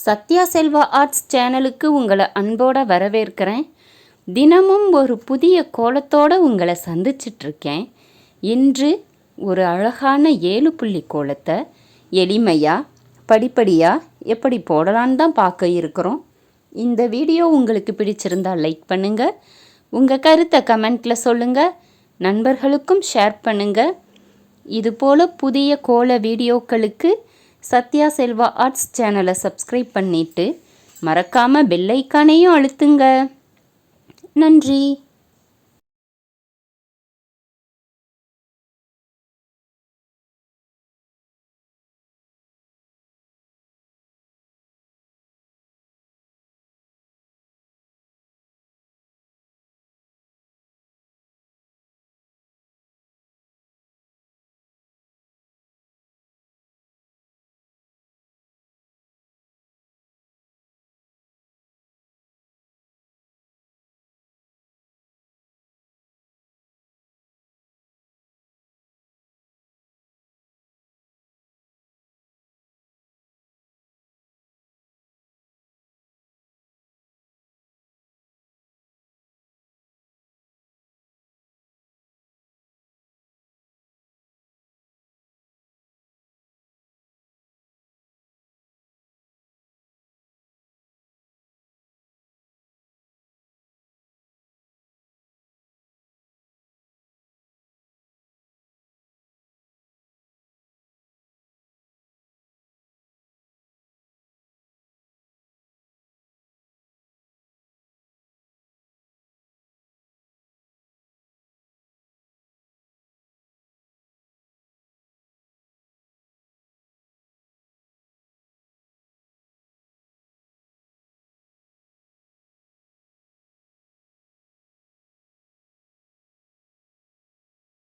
Sathya Selva arts சேனலுக்கு உங்களை அன்போடு வரவேற்கிறேன். தினமும் ஒரு புதிய கோலத்தோடு உங்களை சந்திச்சிட்ருக்கேன். இன்று ஒரு அழகான 7 புள்ளி கோலத்தை எளிமையாக படிப்படியாக எப்படி போடலான்னு தான் பார்க்க இருக்கிறோம். இந்த வீடியோ உங்களுக்கு பிடிச்சிருந்தால் லைக் பண்ணுங்கள், உங்கள் கருத்தை கமெண்ட்டில் சொல்லுங்கள், நண்பர்களுக்கும் ஷேர் பண்ணுங்கள். இதுபோல் புதிய கோல வீடியோக்களுக்கு சத்யா செல்வா ஆர்ட்ஸ் சேனலை சப்ஸ்கிரைப் பண்ணிவிட்டு மறக்காமல் பெல் ஐக்கானையும் அழுத்துங்க. நன்றி.